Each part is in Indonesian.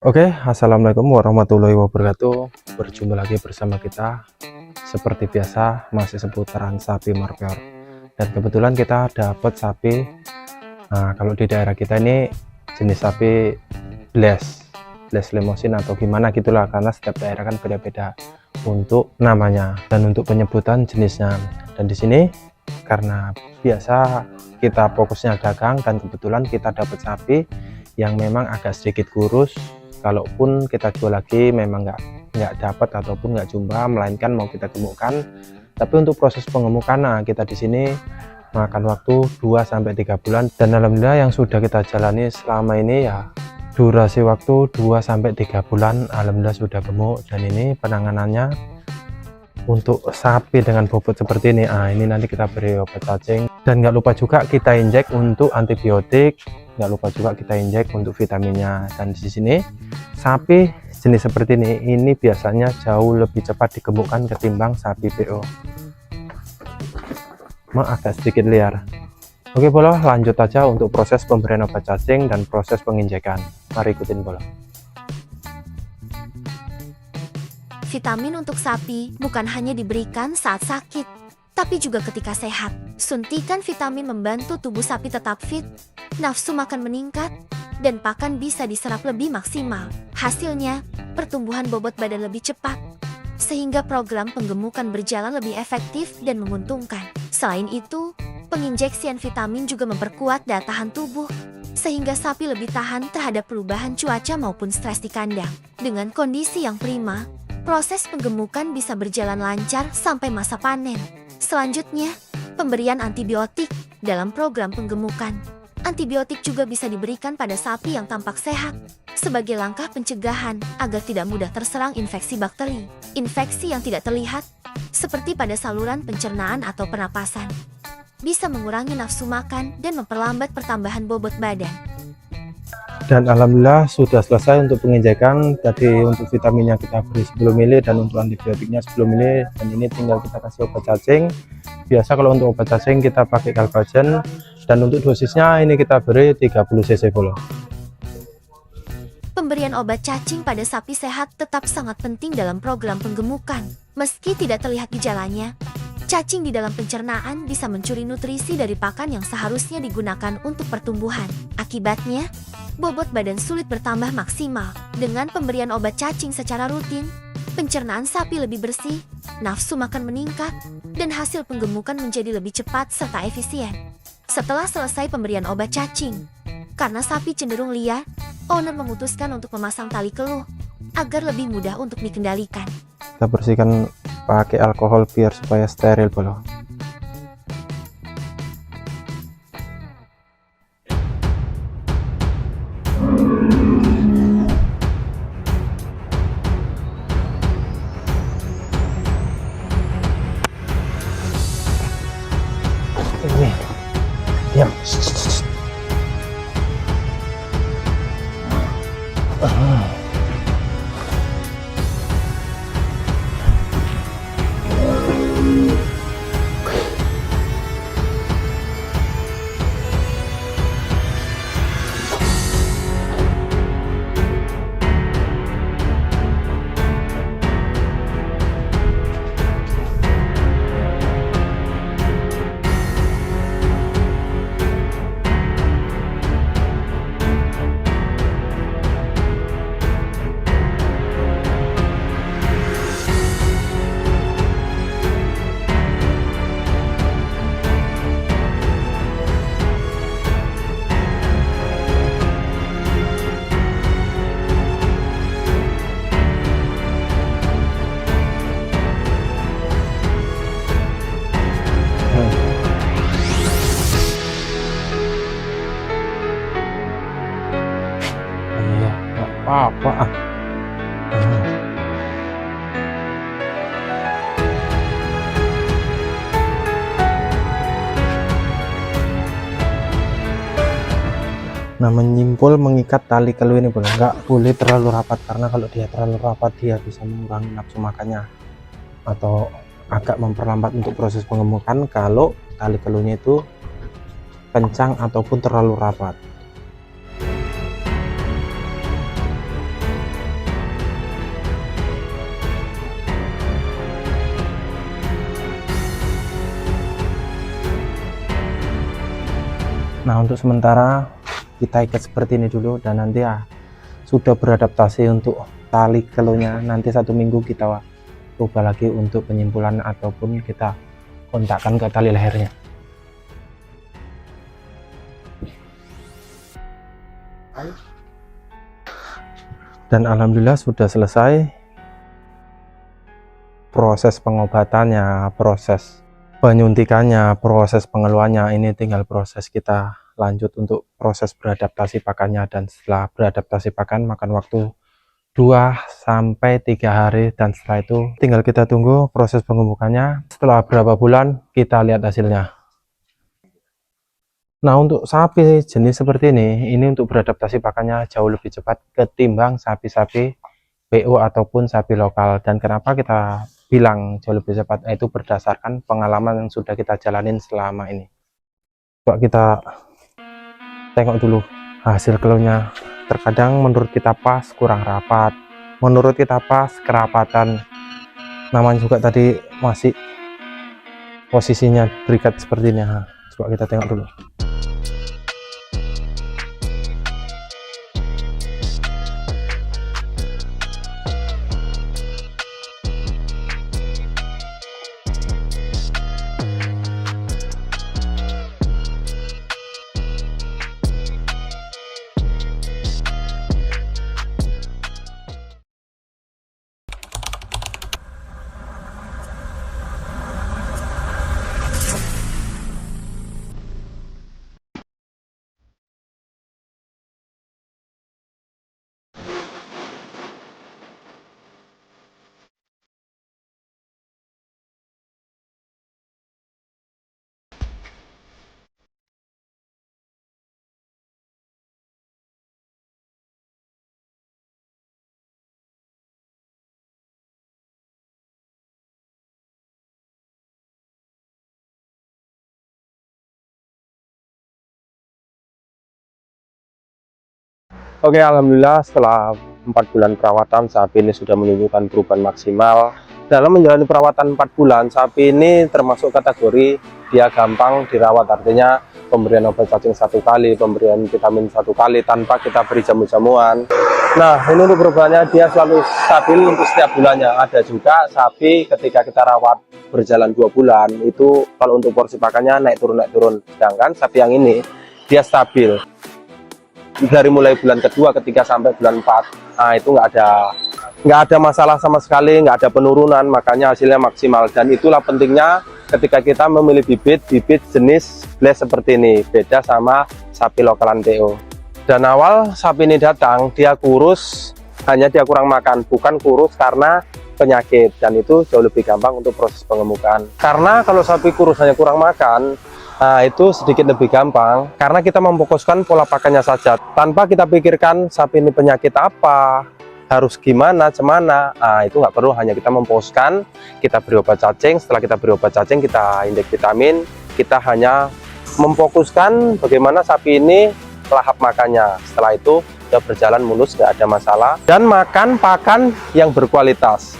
Oke, assalamualaikum warahmatullahi wabarakatuh. Berjumpa lagi bersama kita. Seperti biasa, masih seputaran sapi marker. Dan kebetulan kita dapat sapi. Nah, kalau di daerah kita ini jenis sapi bless limosin atau gimana gitulah, karena setiap daerah kan beda-beda untuk namanya dan untuk penyebutan jenisnya. Dan di sini karena biasa kita fokusnya dagang, dan kebetulan kita dapat sapi yang memang agak sedikit kurus. Kalaupun kita jual lagi memang nggak dapat ataupun nggak jumpa, melainkan mau kita gemukkan. Tapi untuk proses pengemukan, nah kita di sini makan waktu 2-3 bulan, dan alhamdulillah yang sudah kita jalani selama ini ya durasi waktu 2-3 bulan alhamdulillah sudah gemuk. Dan ini penanganannya untuk sapi dengan bobot seperti ini. Ini nanti kita beri obat cacing, dan nggak lupa juga kita injek untuk antibiotik, nggak lupa juga kita injek untuk vitaminnya. Dan di sini sapi jenis seperti ini biasanya jauh lebih cepat digemukkan ketimbang sapi PO. Agak sedikit liar. Oke bolo, lanjut aja untuk proses pemberian obat cacing dan proses penginjekan. Mari ikutin bolo. Vitamin untuk sapi bukan hanya diberikan saat sakit, tapi juga ketika sehat. Suntikan vitamin membantu tubuh sapi tetap fit, nafsu makan meningkat, dan pakan bisa diserap lebih maksimal. Hasilnya, pertumbuhan bobot badan lebih cepat, sehingga program penggemukan berjalan lebih efektif dan menguntungkan. Selain itu, penginjeksian vitamin juga memperkuat daya tahan tubuh, sehingga sapi lebih tahan terhadap perubahan cuaca maupun stres di kandang. Dengan kondisi yang prima, proses penggemukan bisa berjalan lancar sampai masa panen. Selanjutnya, pemberian antibiotik dalam program penggemukan. Antibiotik juga bisa diberikan pada sapi yang tampak sehat sebagai langkah pencegahan agar tidak mudah terserang infeksi bakteri. Infeksi yang tidak terlihat, seperti pada saluran pencernaan atau pernapasan, bisa mengurangi nafsu makan dan memperlambat pertambahan bobot badan. Dan alhamdulillah sudah selesai untuk penginjekan. Tadi untuk vitaminnya kita beri 10 ml dan untuk antibiotiknya 10 ml, dan ini tinggal kita kasih obat cacing. Biasa kalau untuk obat cacing kita pakai Galvagen, dan untuk dosisnya ini kita beri 30 cc bolo. Pemberian obat cacing pada sapi sehat tetap sangat penting dalam program penggemukan. Meski tidak terlihat gejalanya, cacing di dalam pencernaan bisa mencuri nutrisi dari pakan yang seharusnya digunakan untuk pertumbuhan. Akibatnya, bobot badan sulit bertambah maksimal. Dengan pemberian obat cacing secara rutin, pencernaan sapi lebih bersih, nafsu makan meningkat, dan hasil penggemukan menjadi lebih cepat serta efisien. Setelah selesai pemberian obat cacing, karena sapi cenderung liar, owner memutuskan untuk memasang tali keluh agar lebih mudah untuk dikendalikan. Kita bersihkan pakai alkohol biar supaya steril bolo. Ini diam. Apa? Nah, menyimpul mengikat tali keluh ini boleh, nggak boleh terlalu rapat, karena kalau dia terlalu rapat dia bisa mengurangi nafsu makannya atau agak memperlambat untuk proses pengemukan kalau tali keluhnya itu kencang ataupun terlalu rapat. Nah, untuk sementara kita ikat seperti ini dulu, dan nanti ya sudah beradaptasi untuk tali keluarnya, nanti 1 minggu kita coba lagi untuk penyimpulan ataupun kita kontakkan ke tali lehernya. Dan alhamdulillah sudah selesai proses pengobatannya, proses penyuntikannya, proses pengeluarannya. Ini tinggal proses kita lanjut untuk proses beradaptasi pakannya, dan setelah beradaptasi pakan makan waktu 2-3 hari, dan setelah itu tinggal kita tunggu proses pengemukannya. Setelah berapa bulan kita lihat hasilnya. Nah, untuk sapi jenis seperti ini untuk beradaptasi pakannya jauh lebih cepat ketimbang sapi-sapi PO ataupun sapi lokal. Dan kenapa kita bilang jauh lebih cepat, itu berdasarkan pengalaman yang sudah kita jalanin selama ini. Coba kita tengok dulu hasil keluarnya. Terkadang menurut kita pas, kurang rapat, menurut kita pas, kerapatan. Namanya juga tadi masih posisinya terikat seperti ini. Coba kita tengok dulu. Oke, alhamdulillah setelah 4 bulan perawatan, sapi ini sudah menunjukkan perubahan maksimal. Dalam menjalani perawatan 4 bulan, sapi ini termasuk kategori dia gampang dirawat, artinya pemberian obat cacing 1 kali, pemberian vitamin 1 kali tanpa kita beri jamu-jamuan. Nah, ini untuk perubahannya dia selalu stabil untuk setiap bulannya. Ada juga sapi ketika kita rawat berjalan 2 bulan, itu kalau untuk porsi pakannya naik turun. Sedangkan sapi yang ini dia stabil. Dari mulai bulan kedua, ketiga sampai bulan 4, nah itu nggak ada masalah sama sekali, nggak ada penurunan, makanya hasilnya maksimal. Dan itulah pentingnya ketika kita memilih bibit jenis blast seperti ini, beda sama sapi lokalan PO. Dan awal sapi ini datang, dia kurus, hanya dia kurang makan, bukan kurus karena penyakit, dan itu jauh lebih gampang untuk proses pengemukan. Karena kalau sapi kurus hanya kurang makan, nah itu sedikit lebih gampang karena kita memfokuskan pola pakannya saja tanpa kita pikirkan sapi ini penyakit apa, harus gimana, cemana. Nah itu nggak perlu, hanya kita memfokuskan, kita beri obat cacing. Setelah kita beri obat cacing, kita injek vitamin, kita hanya memfokuskan bagaimana sapi ini lahap makannya. Setelah itu sudah berjalan mulus, nggak ada masalah, dan makan pakan yang berkualitas.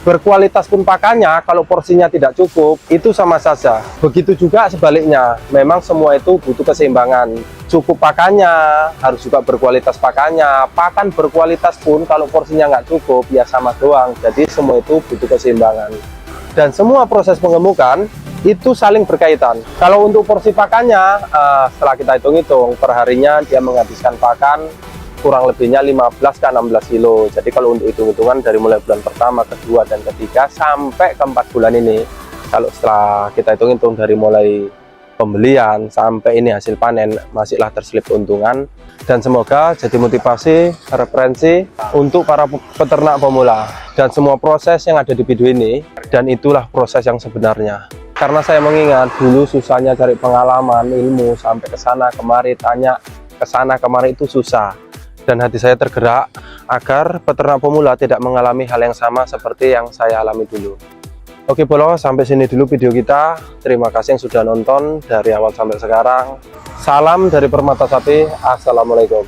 Berkualitas pun pakannya, kalau porsinya tidak cukup, itu sama saja. Begitu juga sebaliknya, memang semua itu butuh keseimbangan. Cukup pakannya, harus juga berkualitas pakannya. Pakan berkualitas pun kalau porsinya nggak cukup, ya sama doang. Jadi semua itu butuh keseimbangan. Dan semua proses pengemukan itu saling berkaitan. Kalau untuk porsi pakannya, setelah kita hitung-hitung, perharinya dia menghabiskan pakan kurang lebihnya 15 ke 16 kilo. Jadi kalau untuk hitung-hitungan dari mulai bulan pertama, kedua, dan ketiga sampai ke 4 bulan ini, kalau setelah kita hitung-hitung dari mulai pembelian sampai ini hasil panen, masihlah terselip keuntungan. Dan semoga jadi motivasi, referensi untuk para peternak pemula. Dan semua proses yang ada di video ini, dan itulah proses yang sebenarnya. Karena saya mengingat dulu susahnya cari pengalaman, ilmu, sampai ke sana kemari, tanya ke sana kemari, itu susah. Dan hati saya tergerak agar peternak pemula tidak mengalami hal yang sama seperti yang saya alami dulu. Oke bolo, sampai sini dulu video kita. Terima kasih yang sudah nonton dari awal sampai sekarang. Salam dari Permata Sapi. Assalamualaikum.